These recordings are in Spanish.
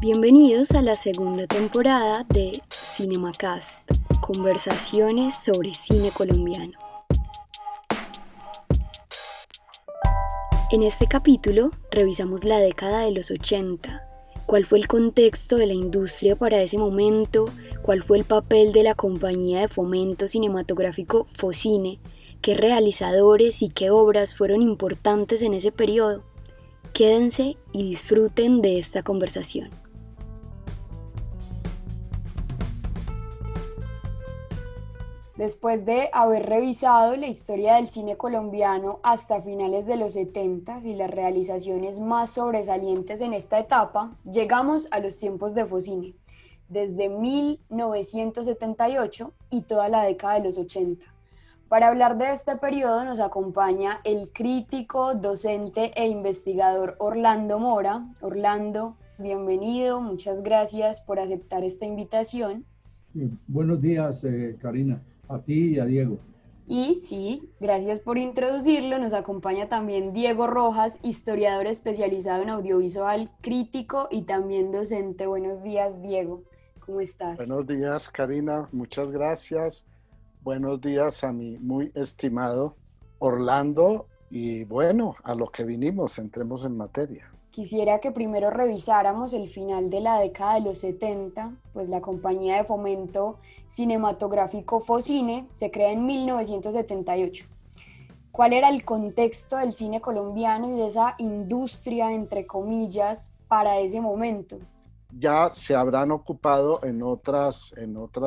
Bienvenidos a la segunda temporada de Cinemacast, conversaciones sobre cine colombiano. En este capítulo revisamos la década de los 80, cuál fue el contexto de la industria para ese momento, cuál fue el papel de la compañía de fomento cinematográfico Focine, qué realizadores y qué obras fueron importantes en ese periodo. Quédense y disfruten de esta conversación. Después de haber revisado la historia del cine colombiano hasta finales de los 70 y las realizaciones más sobresalientes en esta etapa, llegamos a los tiempos de Focine, desde 1978 y toda la década de los 80. Para hablar de este periodo nos acompaña el crítico, docente e investigador Orlando Mora. Orlando, bienvenido, muchas gracias por aceptar esta invitación. Buenos días, Karina, a ti y a Diego. Y sí, gracias por introducirlo. Nos acompaña también Diego Rojas, historiador especializado en audiovisual, crítico y también docente. Buenos días, Diego. ¿Cómo estás? Buenos días, Karina. Muchas gracias. Buenos días a mi muy estimado Orlando. Y bueno, a lo que vinimos, entremos en materia. Quisiera que primero revisáramos el final de la década de los 70, pues la compañía de fomento cinematográfico Focine se crea en 1978. ¿Cuál era el contexto del cine colombiano y de esa industria, entre comillas, para ese momento? Ya se habrán ocupado en otras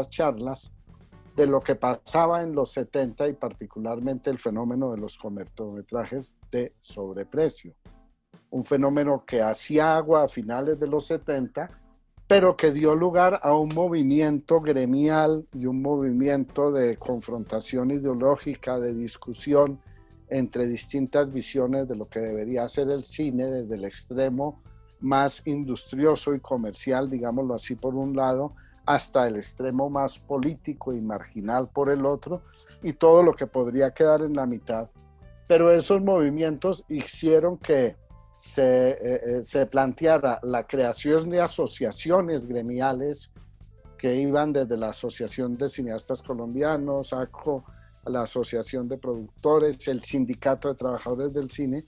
charlas de lo que pasaba en los 70 y particularmente el fenómeno de los cortometrajes de sobreprecio. Un fenómeno que hacía agua a finales de los 70, pero que dio lugar a un movimiento gremial y un movimiento de confrontación ideológica, de discusión entre distintas visiones de lo que debería ser el cine, desde el extremo más industrioso y comercial, digámoslo así, por un lado, hasta el extremo más político y marginal por el otro, y todo lo que podría quedar en la mitad. Pero esos movimientos hicieron que se planteara la creación de asociaciones gremiales que iban desde la Asociación de Cineastas Colombianos, ACO, la Asociación de Productores, el Sindicato de Trabajadores del Cine,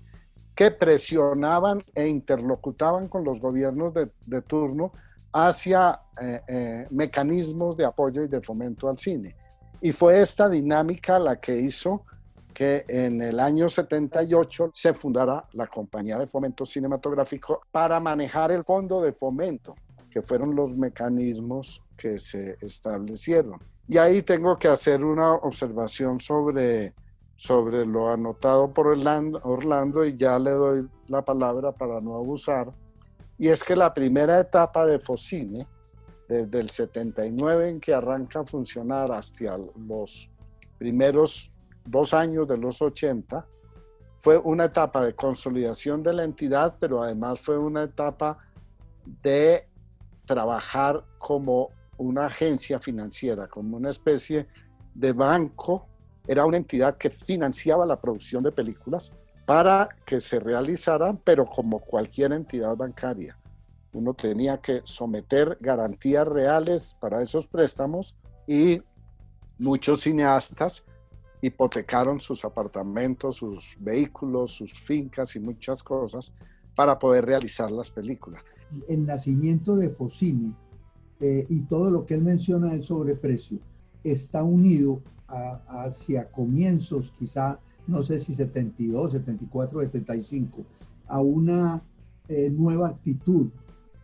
que presionaban e interlocutaban con los gobiernos de turno hacia mecanismos de apoyo y de fomento al cine. Y fue esta dinámica la que hizo que en el año 78 se fundara la Compañía de Fomento Cinematográfico para manejar el fondo de fomento, que fueron los mecanismos que se establecieron. Y ahí tengo que hacer una observación sobre lo anotado por Orlando, y ya le doy la palabra para no abusar. Y es que la primera etapa de Focine, desde el 79 en que arranca a funcionar hasta los primeros 2 años de los 80, fue una etapa de consolidación de la entidad, pero además fue una etapa de trabajar como una agencia financiera, como una especie de banco. Era una entidad que financiaba la producción de películas para que se realizaran, pero como cualquier entidad bancaria. Uno tenía que someter garantías reales para esos préstamos y muchos cineastas hipotecaron sus apartamentos, sus vehículos, sus fincas y muchas cosas para poder realizar las películas. El nacimiento de Focine y todo lo que él menciona del sobreprecio está unido hacia comienzos, quizá, no sé si 72, 74, 75, a una nueva actitud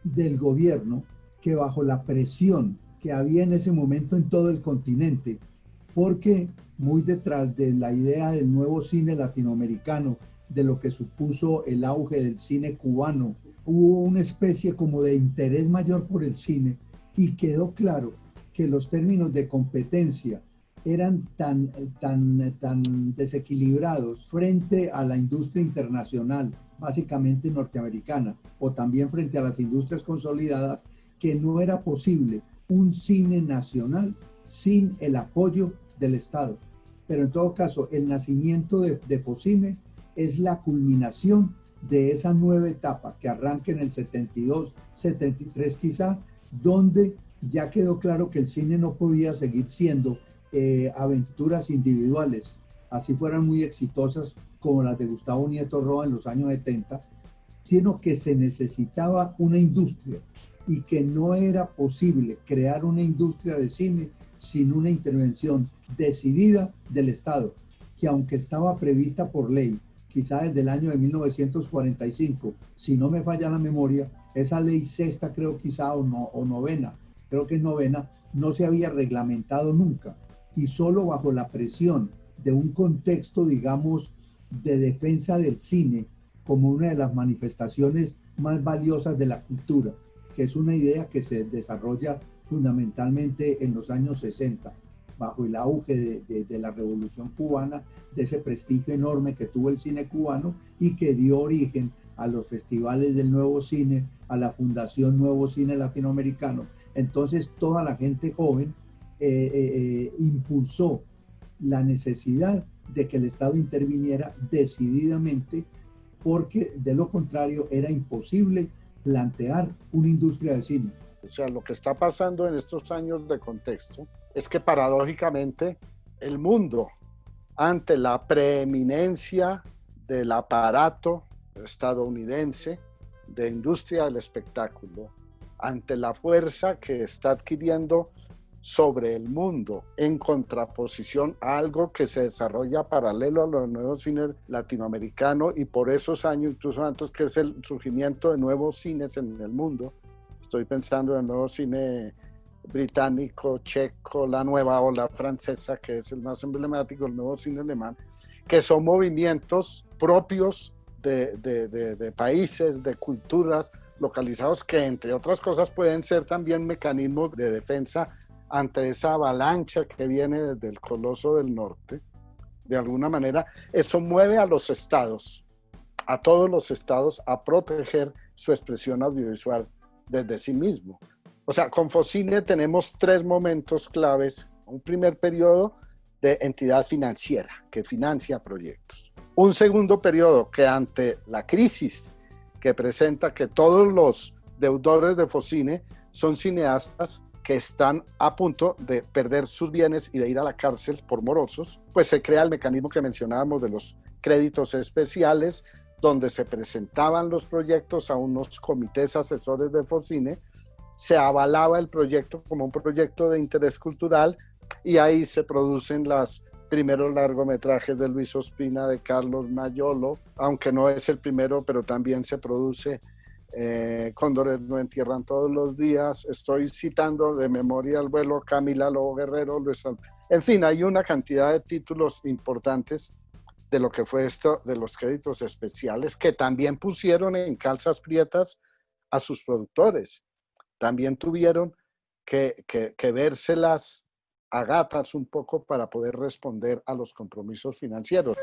del gobierno que bajo la presión que había en ese momento en todo el continente, porque muy detrás de la idea del nuevo cine latinoamericano, de lo que supuso el auge del cine cubano, hubo una especie como de interés mayor por el cine y quedó claro que los términos de competencia eran tan desequilibrados frente a la industria internacional, básicamente norteamericana, o también frente a las industrias consolidadas, que no era posible un cine nacional sin el apoyo del Estado. Pero en todo caso, el nacimiento de Focine es la culminación de esa nueva etapa que arranca en el 72, 73 quizá, donde ya quedó claro que el cine no podía seguir siendo aventuras individuales, así fueran muy exitosas como las de Gustavo Nieto Roa en los años 70, sino que se necesitaba una industria y que no era posible crear una industria de cine sin una intervención decidida del Estado, que aunque estaba prevista por ley, quizá desde el año de 1945, si no me falla la memoria, esa ley sexta creo quizá o novena, creo que es novena, no se había reglamentado nunca y solo bajo la presión de un contexto, digamos, de defensa del cine como una de las manifestaciones más valiosas de la cultura, que es una idea que se desarrolla fundamentalmente en los años 60, bajo el auge de la Revolución Cubana, de ese prestigio enorme que tuvo el cine cubano y que dio origen a los festivales del nuevo cine, a la Fundación Nuevo Cine Latinoamericano. Entonces toda la gente joven impulsó la necesidad de que el Estado interviniera decididamente, porque de lo contrario era imposible plantear una industria de cine. O sea, lo que está pasando en estos años de contexto es que paradójicamente el mundo, ante la preeminencia del aparato estadounidense de industria del espectáculo, ante la fuerza que está adquiriendo sobre el mundo en contraposición a algo que se desarrolla paralelo a los nuevos cines latinoamericanos y por esos años, incluso antes, que es el surgimiento de nuevos cines en el mundo. Estoy pensando en el nuevo cine británico, checo, la nueva ola francesa, que es el más emblemático, el nuevo cine alemán, que son movimientos propios de países, de culturas localizados, que entre otras cosas pueden ser también mecanismos de defensa ante esa avalancha que viene desde el coloso del norte. De alguna manera, eso mueve a los estados, a todos los estados, a proteger su expresión audiovisual desde sí mismo. O sea, con Focine tenemos tres momentos claves. Un primer periodo de entidad financiera que financia proyectos. Un segundo periodo que ante la crisis que presenta, que todos los deudores de Focine son cineastas que están a punto de perder sus bienes y de ir a la cárcel por morosos, pues se crea el mecanismo que mencionábamos de los créditos especiales, donde se presentaban los proyectos a unos comités asesores de Focine, se avalaba el proyecto como un proyecto de interés cultural y ahí se producen los primeros largometrajes de Luis Ospina, de Carlos Mayolo, aunque no es el primero, pero también se produce Cóndores no entierran todos los días. Estoy citando de memoria al vuelo Camila Lobo Guerrero, en fin, hay una cantidad de títulos importantes de lo que fue esto de los créditos especiales, que también pusieron en calzas prietas a sus productores. También tuvieron que vérselas a gatas un poco para poder responder a los compromisos financieros.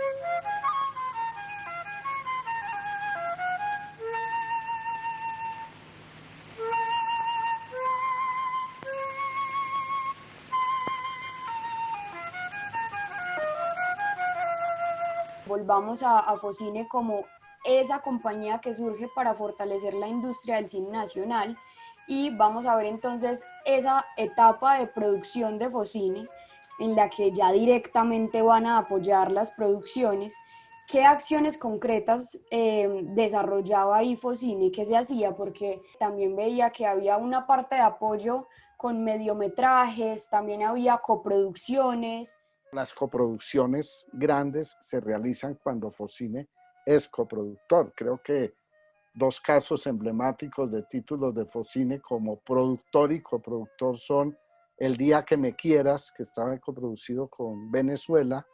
Volvamos a Focine como esa compañía que surge para fortalecer la industria del cine nacional y vamos a ver entonces esa etapa de producción de Focine en la que ya directamente van a apoyar las producciones. ¿Qué acciones concretas desarrollaba ahí Focine? ¿Qué se hacía? Porque también veía que había una parte de apoyo con mediometrajes, también había coproducciones. Las coproducciones grandes se realizan cuando Focine es coproductor. Creo que dos casos emblemáticos de títulos de Focine como productor y coproductor son El día que me quieras, que estaba coproducido con Venezuela,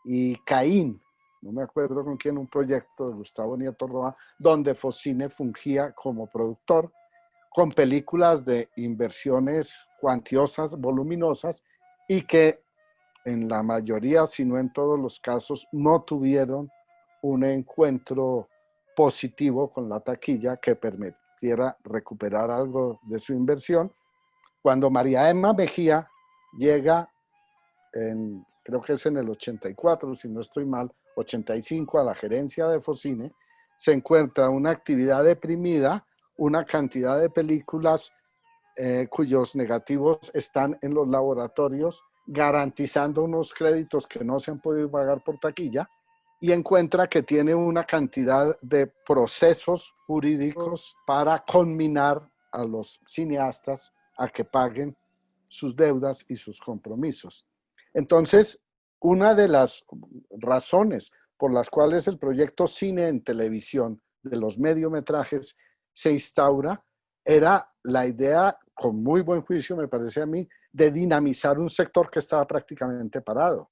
y Caín, no me acuerdo con quién, un proyecto de Gustavo Nieto Roa, donde Focine fungía como productor, con películas de inversiones cuantiosas, voluminosas, y que en la mayoría, si no en todos los casos, no tuvieron un encuentro positivo con la taquilla que permitiera recuperar algo de su inversión. Cuando María Emma Mejía llega, creo que es en el 84, si no estoy mal, 85, a la gerencia de Focine, se encuentra una actividad deprimida, una cantidad de películas cuyos negativos están en los laboratorios, garantizando unos créditos que no se han podido pagar por taquilla, y encuentra que tiene una cantidad de procesos jurídicos para conminar a los cineastas a que paguen sus deudas y sus compromisos. Entonces, una de las razones por las cuales el proyecto Cine en Televisión de los mediometrajes se instaura era la idea, con muy buen juicio me parece a mí, de dinamizar un sector que estaba prácticamente parado.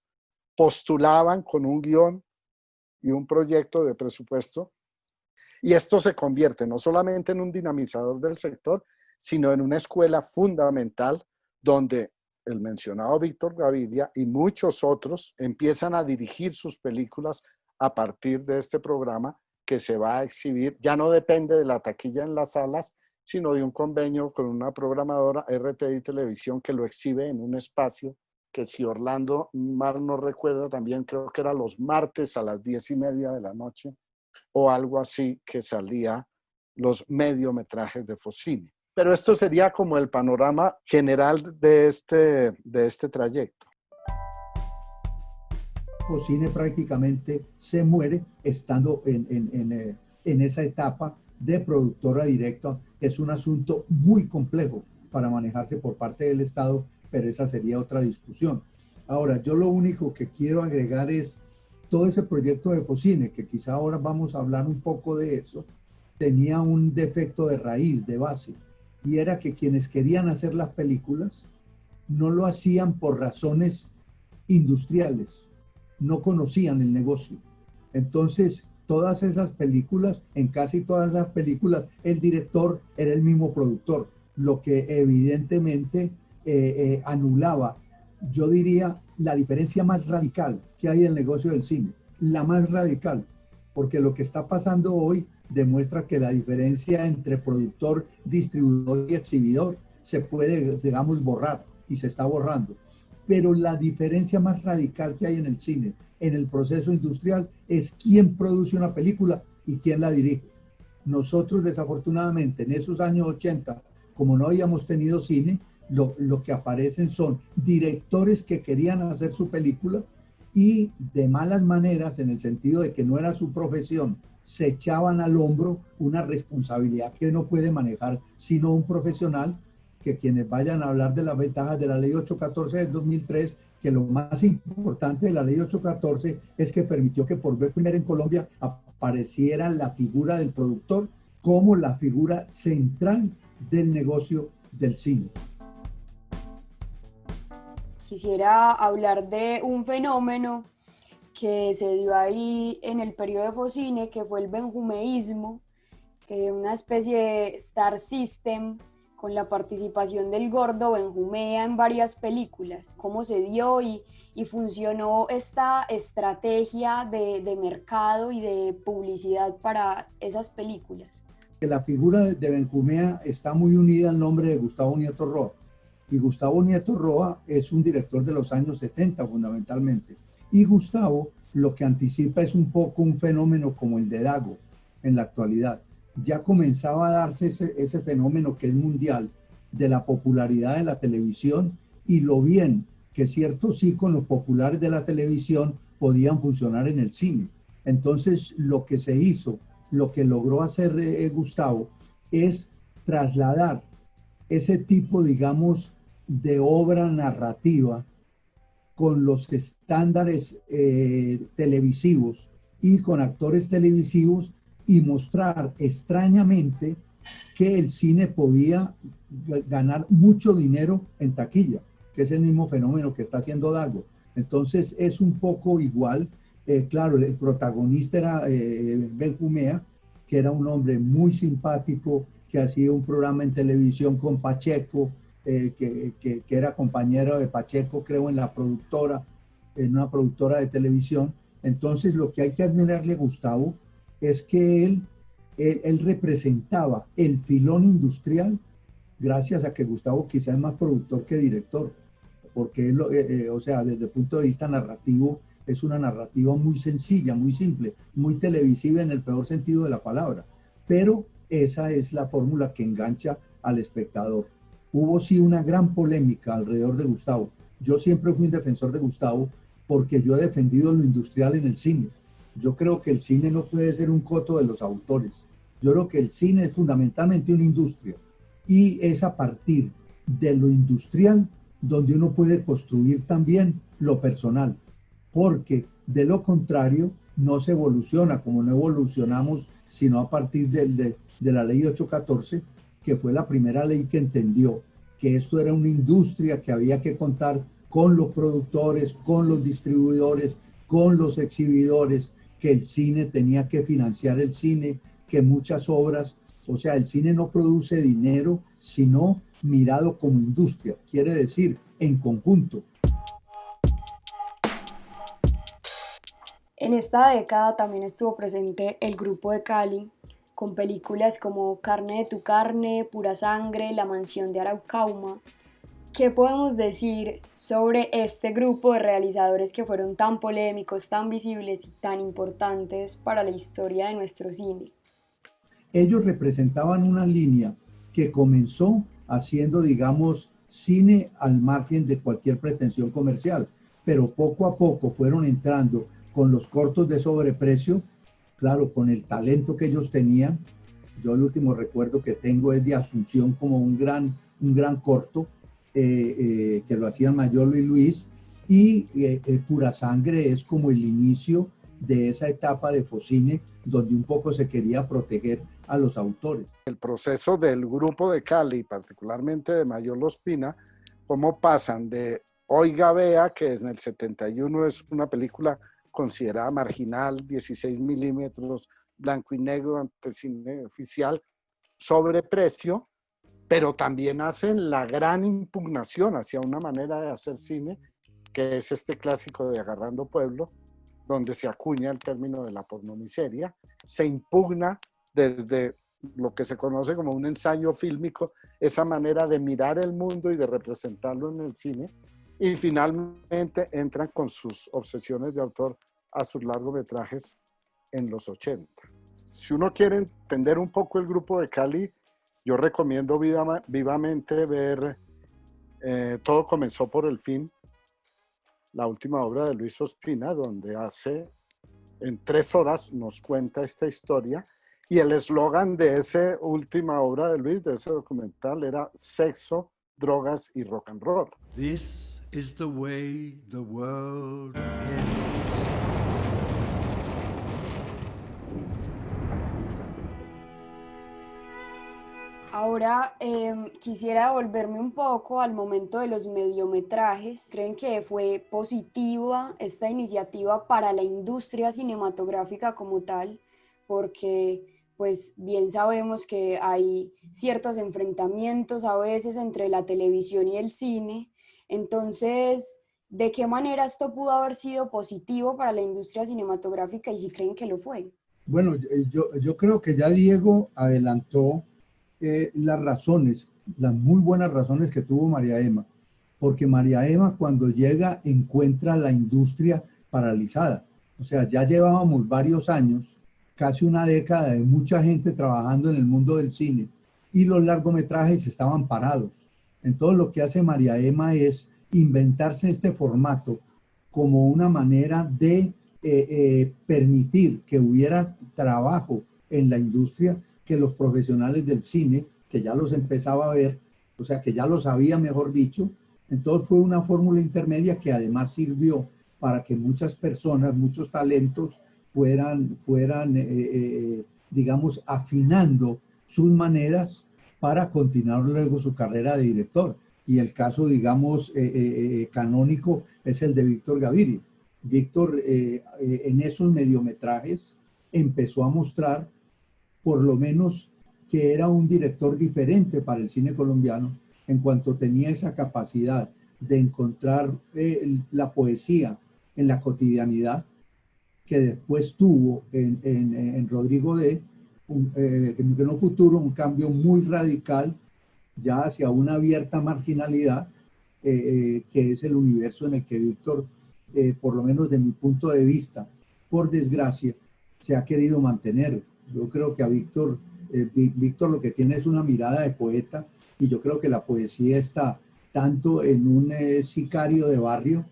Postulaban con un guión y un proyecto de presupuesto, y esto se convierte no solamente en un dinamizador del sector, sino en una escuela fundamental donde el mencionado Víctor Gaviria y muchos otros empiezan a dirigir sus películas a partir de este programa que se va a exhibir. Ya no depende de la taquilla en las salas, sino de un convenio con una programadora, RTI Televisión, que lo exhibe en un espacio que, si Orlando mal no recuerda, también creo que era los martes a las 10:30 de la noche o algo así, que salía los mediometrajes de Focine. Pero esto sería como el panorama general de este trayecto. Focine prácticamente se muere estando en esa etapa de productora directa. Es un asunto muy complejo para manejarse por parte del Estado, pero esa sería otra discusión. Ahora, yo lo único que quiero agregar es todo ese proyecto de Focine, que quizá ahora vamos a hablar un poco de eso, tenía un defecto de raíz, de base, y era que quienes querían hacer las películas no lo hacían por razones industriales, no conocían el negocio. Entonces, todas esas películas, en casi todas esas películas, el director era el mismo productor, lo que evidentemente anulaba, yo diría, la diferencia más radical que hay en el negocio del cine, la más radical, porque lo que está pasando hoy demuestra que la diferencia entre productor, distribuidor y exhibidor se puede, digamos, borrar, y se está borrando. Pero la diferencia más radical que hay en el cine, en el proceso industrial, es quién produce una película y quién la dirige. Nosotros, desafortunadamente, en esos años 80, como no habíamos tenido cine, lo que aparecen son directores que querían hacer su película y de malas maneras, en el sentido de que no era su profesión, se echaban al hombro una responsabilidad que no puede manejar sino un profesional. Que quienes vayan a hablar de las ventajas de la ley 814 del 2003, que lo más importante de la ley 814 es que permitió que por vez primera en Colombia apareciera la figura del productor como la figura central del negocio del cine. Quisiera hablar de un fenómeno que se dio ahí en el periodo de Focine, que fue el benjumeísmo, una especie de Star System con la participación del gordo Benjumea en varias películas. ¿Cómo se dio y funcionó esta estrategia de mercado y de publicidad para esas películas? La figura de Benjumea está muy unida al nombre de Gustavo Nieto Roa. Y Gustavo Nieto Roa es un director de los años 70 fundamentalmente. Y Gustavo lo que anticipa es un poco un fenómeno como el de Dago en la actualidad. Ya comenzaba a darse ese fenómeno que es mundial de la popularidad de la televisión y lo bien que ciertos íconos populares de la televisión podían funcionar en el cine. Entonces, lo que se hizo, lo que logró hacer Gustavo es trasladar ese tipo, digamos, de obra narrativa con los estándares televisivos y con actores televisivos y mostrar extrañamente que el cine podía ganar mucho dinero en taquilla, que es el mismo fenómeno que está haciendo Dago. Entonces es un poco igual. Claro, el protagonista era Benjumea, que era un hombre muy simpático, que hacía un programa en televisión con Pacheco, que era compañero de Pacheco, creo, en una productora de televisión. Entonces lo que hay que admirarle a Gustavo es que él representaba el filón industrial, gracias a que Gustavo quizá es más productor que director, porque él, o sea, desde el punto de vista narrativo, es una narrativa muy sencilla, muy simple, muy televisiva en el peor sentido de la palabra, pero esa es la fórmula que engancha al espectador. Hubo sí una gran polémica alrededor de Gustavo. Yo siempre fui un defensor de Gustavo porque yo he defendido lo industrial en el cine. Yo creo que el cine no puede ser un coto de los autores. Yo creo que el cine es fundamentalmente una industria y es a partir de lo industrial donde uno puede construir también lo personal, porque de lo contrario no se evoluciona como no evolucionamos sino a partir de la ley 814, que fue la primera ley que entendió que esto era una industria que había que contar con los productores, con los distribuidores, con los exhibidores, que el cine tenía que financiar el cine, que muchas obras, o sea, el cine no produce dinero, sino mirado como industria, quiere decir en conjunto. En esta década también estuvo presente el Grupo de Cali, con películas como Carne de tu carne, Pura sangre, La mansión de Araucauma. ¿Qué podemos decir sobre este grupo de realizadores que fueron tan polémicos, tan visibles y tan importantes para la historia de nuestro cine? Ellos representaban una línea que comenzó haciendo, digamos, cine al margen de cualquier pretensión comercial, pero poco a poco fueron entrando con los cortos de sobreprecio, claro, con el talento que ellos tenían. Yo el último recuerdo que tengo es de Asunción como un gran corto, que lo hacían Mayolo y Luis, y Pura Sangre es como el inicio de esa etapa de Focine donde un poco se quería proteger a los autores. El proceso del Grupo de Cali, particularmente de Mayolo Ospina, cómo pasan de Oiga Vea, que en el 71 es una película considerada marginal, 16 milímetros, blanco y negro ante cine oficial, sobreprecio, pero también hacen la gran impugnación hacia una manera de hacer cine, que es este clásico de Agarrando Pueblo, donde se acuña el término de la pornomiseria, se impugna desde lo que se conoce como un ensayo fílmico, esa manera de mirar el mundo y de representarlo en el cine, y finalmente entran con sus obsesiones de autor a sus largometrajes en los 80. Si uno quiere entender un poco el Grupo de Cali, yo recomiendo vivamente ver Todo comenzó por el fin, la última obra de Luis Ospina, donde en 3 horas nos cuenta esta historia, y el eslogan de esa última obra de Luis, de ese documental, era sexo, drogas y rock and roll. This is the way the world ends. Ahora quisiera volverme un poco al momento de los mediometrajes. ¿Creen que fue positiva esta iniciativa para la industria cinematográfica como tal? Porque pues bien sabemos que hay ciertos enfrentamientos a veces entre la televisión y el cine. Entonces, ¿de qué manera esto pudo haber sido positivo para la industria cinematográfica y si creen que lo fue? Bueno, yo creo que ya Diego adelantó las razones, las muy buenas razones que tuvo María Emma, porque María Emma cuando llega encuentra la industria paralizada. O sea, ya llevábamos varios años, casi una década de mucha gente trabajando en el mundo del cine y los largometrajes estaban parados. Entonces lo que hace María Emma es inventarse este formato como una manera de permitir que hubiera trabajo en la industria, que los profesionales del cine, que ya los empezaba a ver, o sea, que ya lo sabía, mejor dicho. Entonces fue una fórmula intermedia que además sirvió para que muchas personas, muchos talentos fueran digamos, afinando sus maneras para continuar luego su carrera de director. Y el caso, digamos, canónico es el de Víctor Gaviria. Víctor, en esos mediometrajes, empezó a mostrar por lo menos que era un director diferente para el cine colombiano en cuanto tenía esa capacidad de encontrar la poesía en la cotidianidad, que después tuvo en Rodrigo D, en un futuro, un cambio muy radical ya hacia una abierta marginalidad, que es el universo en el que Víctor por lo menos de mi punto de vista, por desgracia, se ha querido mantener. Yo creo que a Víctor, Víctor lo que tiene es una mirada de poeta, y yo creo que la poesía está tanto en un sicario de barrio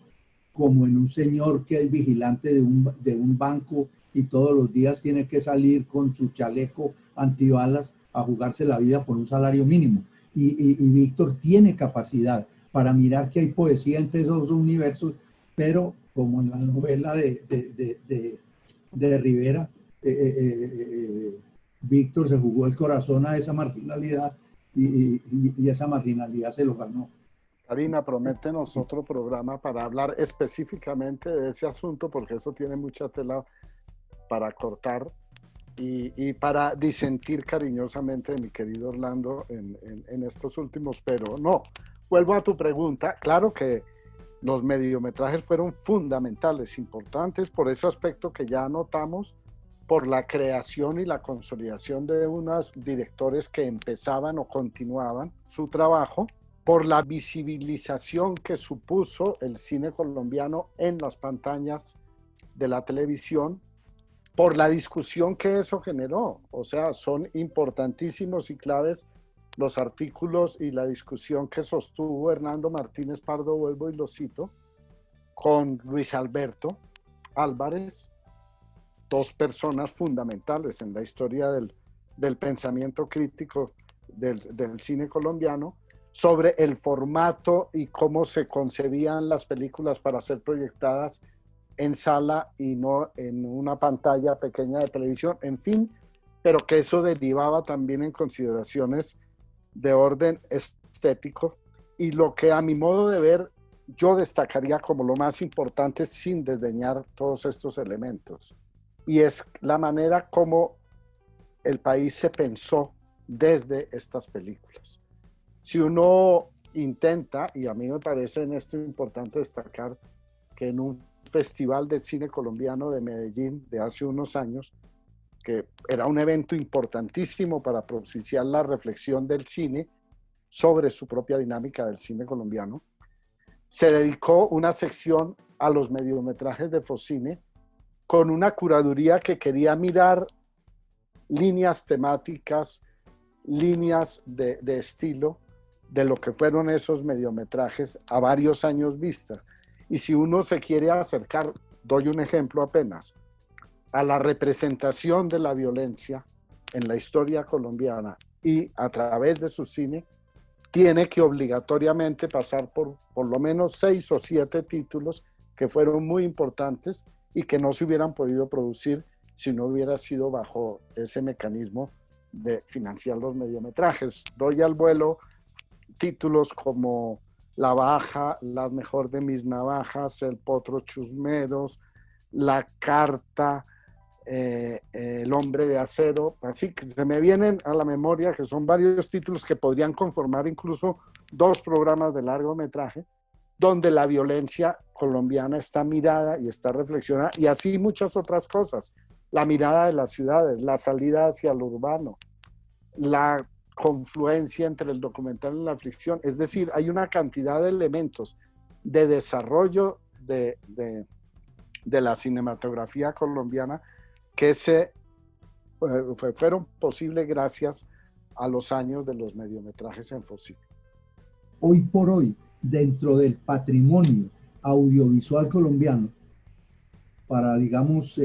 como en un señor que es vigilante de un banco y todos los días tiene que salir con su chaleco antibalas a jugarse la vida por un salario mínimo. Y Víctor tiene capacidad para mirar que hay poesía entre esos dos universos, pero como en la novela de Rivera, Víctor se jugó el corazón a esa marginalidad y esa marginalidad se lo ganó. Karina, prométenos otro programa para hablar específicamente de ese asunto, porque eso tiene mucha tela para cortar y para disentir cariñosamente de mi querido Orlando en estos últimos, pero no, vuelvo a tu pregunta. Claro que los mediometrajes fueron fundamentales, importantes por ese aspecto que ya notamos, por la creación y la consolidación de unos directores que empezaban o continuaban su trabajo, por la visibilización que supuso el cine colombiano en las pantallas de la televisión, por la discusión que eso generó. O sea, son importantísimos y claves los artículos y la discusión que sostuvo Hernando Martínez Pardo, vuelvo y lo cito, con Luis Alberto Álvarez, dos personas fundamentales en la historia del pensamiento crítico del cine colombiano, sobre el formato y cómo se concebían las películas para ser proyectadas en sala y no en una pantalla pequeña de televisión, en fin, pero que eso derivaba también en consideraciones de orden estético. Y lo que a mi modo de ver yo destacaría como lo más importante, sin desdeñar todos estos elementos, y es la manera como el país se pensó desde estas películas. Si uno intenta, y a mí me parece en esto importante destacar que en un festival de cine colombiano de Medellín de hace unos años, que era un evento importantísimo para propiciar la reflexión del cine sobre su propia dinámica del cine colombiano, se dedicó una sección a los mediometrajes de Focine con una curaduría que quería mirar líneas temáticas, líneas de estilo de lo que fueron esos mediometrajes a varios años vista. Y si uno se quiere acercar, doy un ejemplo apenas, a la representación de la violencia en la historia colombiana y a través de su cine, tiene que obligatoriamente pasar por lo menos 6 o 7 títulos que fueron muy importantes y que no se hubieran podido producir si no hubiera sido bajo ese mecanismo de financiar los mediometrajes. Doy al vuelo títulos como La Baja, La Mejor de Mis Navajas, El Potro Chusmeros, La Carta, El Hombre de Acero. Así que se me vienen a la memoria que son varios títulos que podrían conformar incluso 2 programas de largometraje, donde la violencia colombiana está mirada y está reflexionada, y así muchas otras cosas. La mirada de las ciudades, la salida hacia lo urbano, la confluencia entre el documental y la ficción. Es decir, hay una cantidad de elementos de desarrollo de la cinematografía colombiana que fueron posibles gracias a los años de los mediometrajes en Focine. Hoy por hoy, dentro del patrimonio audiovisual colombiano, para, digamos,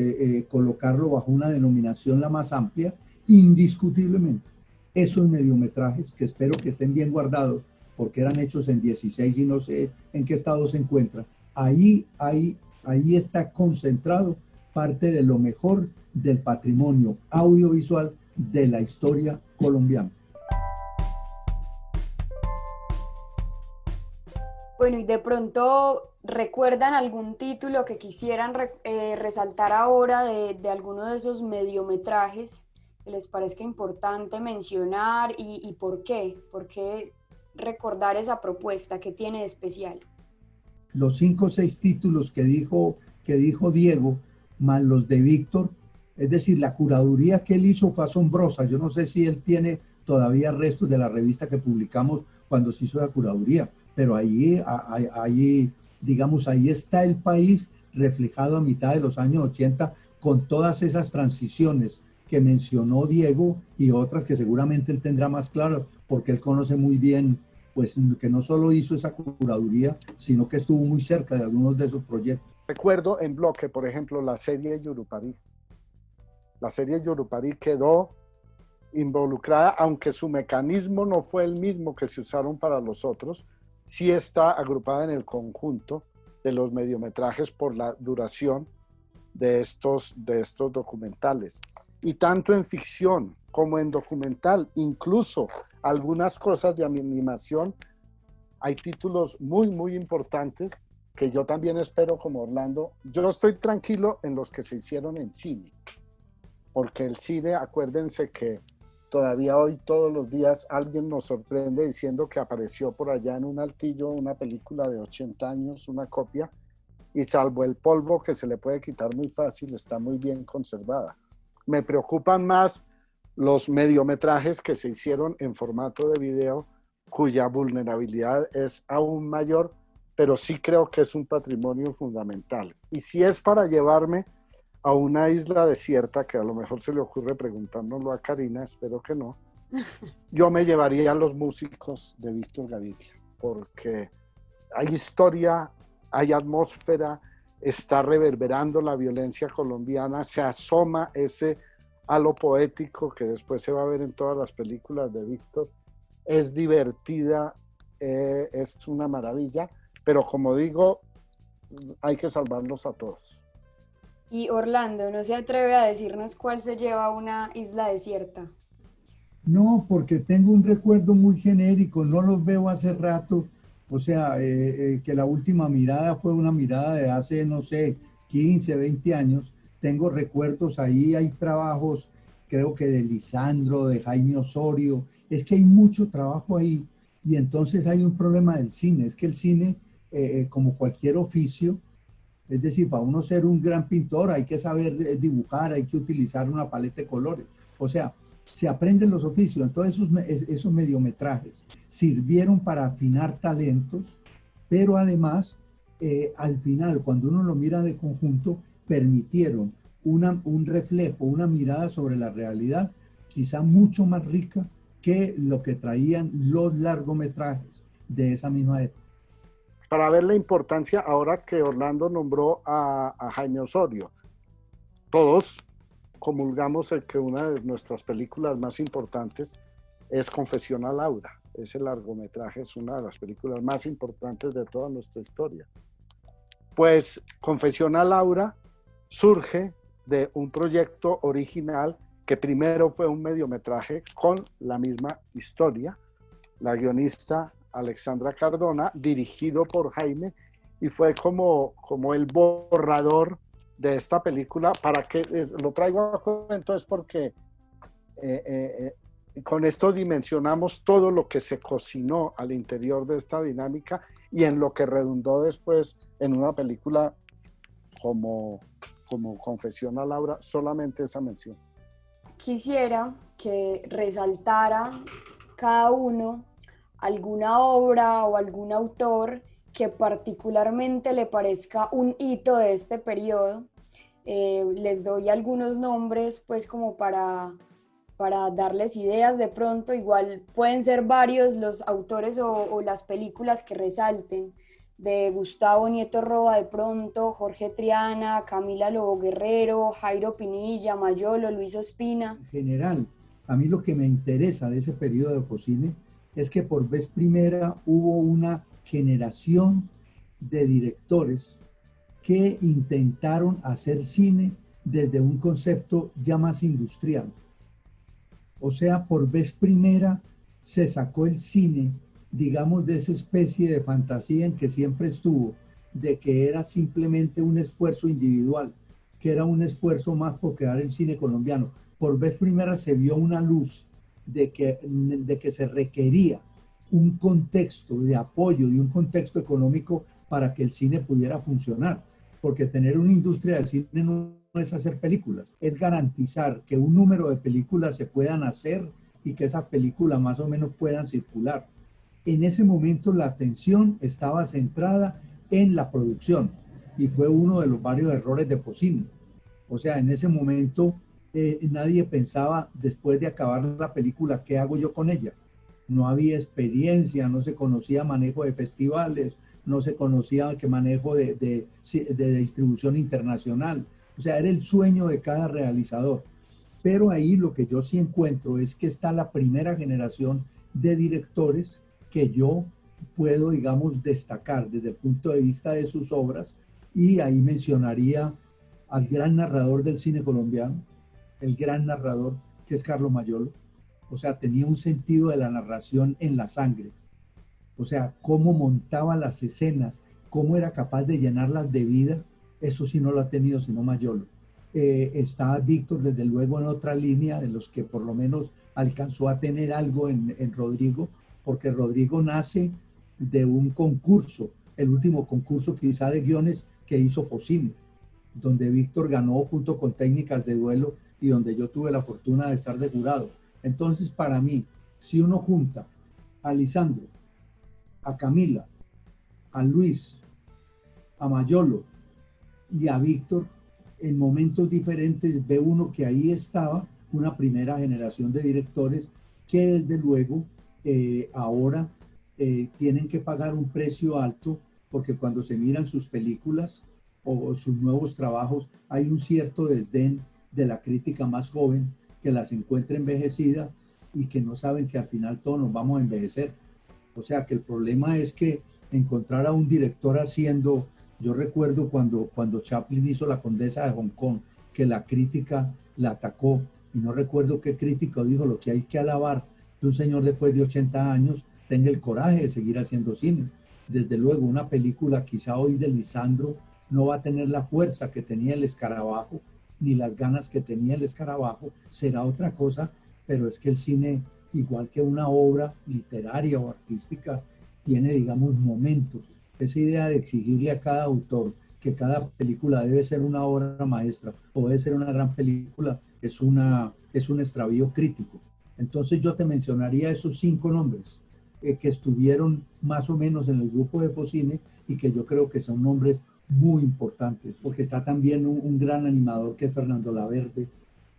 colocarlo bajo una denominación la más amplia, indiscutiblemente, esos mediometrajes, que espero que estén bien guardados, porque eran hechos en 16 y no sé en qué estado se encuentran, ahí está concentrado parte de lo mejor del patrimonio audiovisual de la historia colombiana. Bueno, y de pronto, ¿recuerdan algún título que quisieran resaltar ahora de alguno de esos mediometrajes que les parezca importante mencionar y por qué? ¿Por qué recordar esa propuesta? ¿Qué tiene de especial? Los 5 o 6 títulos que dijo Diego, más los de Víctor, es decir, la curaduría que él hizo fue asombrosa. Yo no sé si él tiene todavía restos de la revista que publicamos cuando se hizo la curaduría, pero ahí digamos, ahí está el país reflejado a mitad de los años 80 con todas esas transiciones que mencionó Diego y otras que seguramente él tendrá más claro porque él conoce muy bien, pues que no solo hizo esa curaduría, sino que estuvo muy cerca de algunos de esos proyectos. Recuerdo en bloque, por ejemplo, la serie Yurupari. La serie Yurupari quedó involucrada, aunque su mecanismo no fue el mismo que se usaron para los otros, sí está agrupada en el conjunto de los mediometrajes por la duración de estos documentales. Y tanto en ficción como en documental, incluso algunas cosas de animación, hay títulos muy, muy importantes que yo también espero como Orlando. Yo estoy tranquilo en los que se hicieron en cine, porque el cine, acuérdense que todavía hoy, todos los días, alguien nos sorprende diciendo que apareció por allá en un altillo una película de 80 años, una copia, y salvo el polvo que se le puede quitar muy fácil, está muy bien conservada. Me preocupan más los mediometrajes que se hicieron en formato de video, cuya vulnerabilidad es aún mayor, pero sí creo que es un patrimonio fundamental. Y si es para llevarme a una isla desierta, que a lo mejor se le ocurre preguntárnoslo a Karina, espero que no, yo me llevaría a los músicos de Víctor Gaviria, porque hay historia, hay atmósfera, está reverberando la violencia colombiana, se asoma ese halo poético que después se va a ver en todas las películas de Víctor, es divertida, es una maravilla, pero como digo, hay que salvarlos a todos. Y Orlando, ¿no se atreve a decirnos cuál se lleva a una isla desierta? No, porque tengo un recuerdo muy genérico, no los veo hace rato, o sea, que la última mirada fue una mirada de hace, no sé, 15, 20 años. Tengo recuerdos ahí, hay trabajos, creo que de Lisandro, de Jaime Osorio, es que hay mucho trabajo ahí y entonces hay un problema del cine, es que el cine, como cualquier oficio, es decir, para uno ser un gran pintor hay que saber dibujar, hay que utilizar una paleta de colores. O sea, se aprenden los oficios. Entonces esos mediometrajes sirvieron para afinar talentos, pero además, al final, cuando uno lo mira de conjunto, permitieron un reflejo, una mirada sobre la realidad, quizá mucho más rica que lo que traían los largometrajes de esa misma época. Para ver la importancia, ahora que Orlando nombró a Jaime Osorio, todos comulgamos en que una de nuestras películas más importantes es Confesión a Laura. Ese largometraje es una de las películas más importantes de toda nuestra historia. Pues Confesión a Laura surge de un proyecto original que primero fue un mediometraje con la misma historia. La guionista Alexandra Cardona, dirigido por Jaime, y fue como el borrador de esta película. Para que lo traigo a cuento es porque con esto dimensionamos todo lo que se cocinó al interior de esta dinámica y en lo que redundó después en una película como Confesión a Laura, solamente esa mención. Quisiera que resaltara cada uno alguna obra o algún autor que particularmente le parezca un hito de este periodo. Les doy algunos nombres pues como para darles ideas de pronto. Igual pueden ser varios los autores o las películas que resalten. De Gustavo Nieto Roa de pronto, Jorge Triana, Camila Lobo Guerrero, Jairo Pinilla, Mayolo, Luis Ospina. En general, a mí lo que me interesa de ese periodo de Focine es que por vez primera hubo una generación de directores que intentaron hacer cine desde un concepto ya más industrial. O sea, por vez primera se sacó el cine, digamos, de esa especie de fantasía en que siempre estuvo, de que era simplemente un esfuerzo individual, que era un esfuerzo más por crear el cine colombiano. Por vez primera se vio una luz de que se requería un contexto de apoyo y un contexto económico para que el cine pudiera funcionar. Porque tener una industria del cine no es hacer películas, es garantizar que un número de películas se puedan hacer y que esas películas más o menos puedan circular. En ese momento la atención estaba centrada en la producción. Y fue uno de los varios errores de Focine. O sea, en ese momento nadie pensaba, después de acabar la película, ¿qué hago yo con ella? No había experiencia, no se conocía manejo de festivales, no se conocía que manejo de distribución internacional. O sea, era el sueño de cada realizador. Pero ahí lo que yo sí encuentro es que está la primera generación de directores que yo puedo, digamos, destacar desde el punto de vista de sus obras, y ahí mencionaría al gran narrador del cine colombiano, el gran narrador que es Carlos Mayolo. O sea, tenía un sentido de la narración en la sangre. O sea, cómo montaba las escenas, cómo era capaz de llenarlas de vida, eso sí no lo ha tenido sino Mayolo. Está Víctor, desde luego, en otra línea de los que por lo menos alcanzó a tener algo en Rodrigo, porque Rodrigo nace de un concurso, el último concurso quizá de guiones que hizo Focine, donde Víctor ganó junto con Técnicas de Duelo y donde yo tuve la fortuna de estar de jurado. Entonces, para mí, si uno junta a Lisandro, a Camila, a Luis, a Mayolo y a Víctor, en momentos diferentes ve uno que ahí estaba una primera generación de directores que desde luego ahora tienen que pagar un precio alto, porque cuando se miran sus películas o sus nuevos trabajos hay un cierto desdén de la crítica más joven que las encuentra envejecidas y que no saben que al final todos nos vamos a envejecer. O sea que el problema es que encontrar a un director haciendo, yo recuerdo cuando Chaplin hizo La Condesa de Hong Kong, que la crítica la atacó, y no recuerdo qué crítico dijo: lo que hay que alabar de un señor después de 80 años, tenga el coraje de seguir haciendo cine. Desde luego, una película quizá hoy de Lisandro no va a tener la fuerza que tenía El Escarabajo, ni las ganas que tenía El Escarabajo, será otra cosa, pero es que el cine, igual que una obra literaria o artística, tiene, digamos, momentos. Esa idea de exigirle a cada autor que cada película debe ser una obra maestra o debe ser una gran película es un extravío crítico. Entonces yo te mencionaría esos 5 nombres que estuvieron más o menos en el grupo de Focine y que yo creo que son nombres muy importantes, porque está también un gran animador que es Fernando Laverde,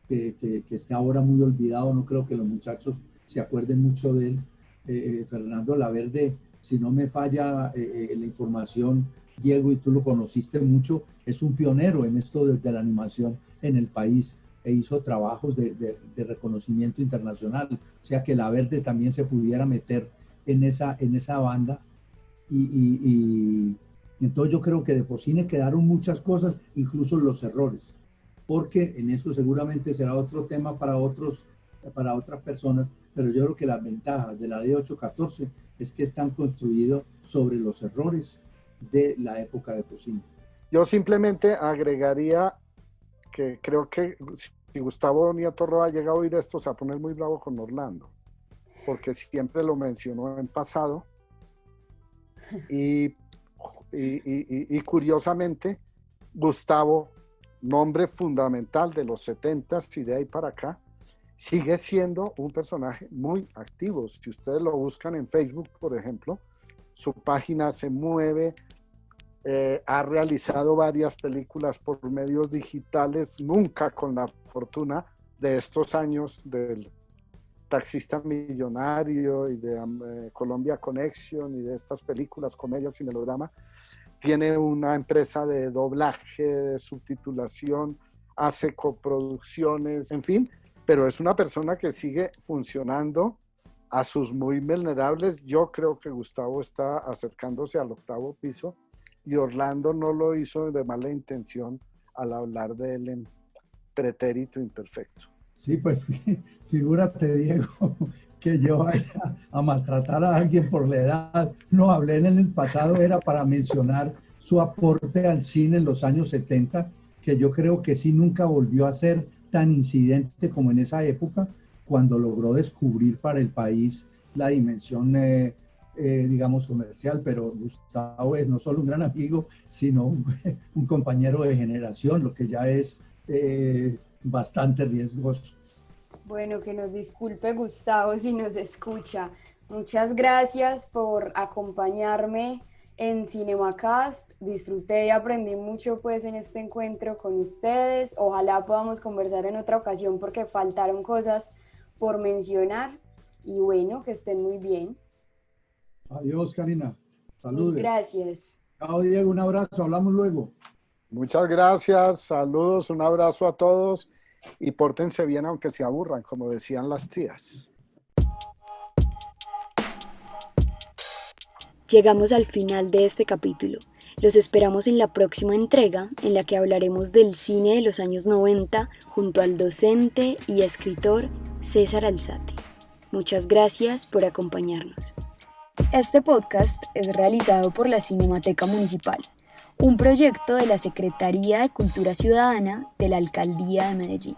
que está ahora muy olvidado, no creo que los muchachos se acuerden mucho de él. Fernando Laverde, si no me falla la información, Diego, y tú lo conociste mucho, es un pionero en esto de la animación en el país e hizo trabajos de reconocimiento internacional. O sea que Laverde también se pudiera meter en esa banda. Y entonces yo creo que de Focine quedaron muchas cosas, incluso los errores, porque en eso seguramente será otro tema para otras personas, pero yo creo que las ventajas de la ley 814 es que están construidos sobre los errores de la época de Focine. Yo simplemente agregaría que creo que si Gustavo Nieto Roa llega a oír esto, se va a poner muy bravo con Orlando, porque siempre lo mencionó en pasado y curiosamente Gustavo, nombre fundamental de los 70s y de ahí para acá, sigue siendo un personaje muy activo. Si ustedes lo buscan en Facebook, por ejemplo, su página se mueve, ha realizado varias películas por medios digitales, nunca con la fortuna de estos años del Taxista Millonario y de Colombia Connection y de estas películas, comedias y melodrama. Tiene una empresa de doblaje, de subtitulación, hace coproducciones, en fin, pero es una persona que sigue funcionando a sus muy vulnerables. Yo creo que Gustavo está acercándose al 8º piso y Orlando no lo hizo de mala intención al hablar de él en pretérito imperfecto. Sí, pues figúrate, Diego, que yo vaya a maltratar a alguien por la edad. No, hablé en el pasado, era para mencionar su aporte al cine en los años 70, que yo creo que sí nunca volvió a ser tan incidente como en esa época, cuando logró descubrir para el país la dimensión, digamos, comercial. Pero Gustavo es no solo un gran amigo, sino un compañero de generación, lo que ya es bastante riesgoso. Bueno, que nos disculpe Gustavo si nos escucha. Muchas gracias por acompañarme en CinemaCast. Disfruté y aprendí mucho pues en este encuentro con ustedes. Ojalá podamos conversar en otra ocasión porque faltaron cosas por mencionar. Y bueno, que estén muy bien. Adiós, Karina. Saludos. Gracias. Chao, Diego. Un abrazo. Hablamos luego. Muchas gracias. Saludos. Un abrazo a todos. Y pórtense bien aunque se aburran, como decían las tías. Llegamos al final de este capítulo. Los esperamos en la próxima entrega, en la que hablaremos del cine de los años 90 junto al docente y escritor César Alzate. Muchas gracias por acompañarnos. Este podcast es realizado por la Cinemateca Municipal, un proyecto de la Secretaría de Cultura Ciudadana de la Alcaldía de Medellín.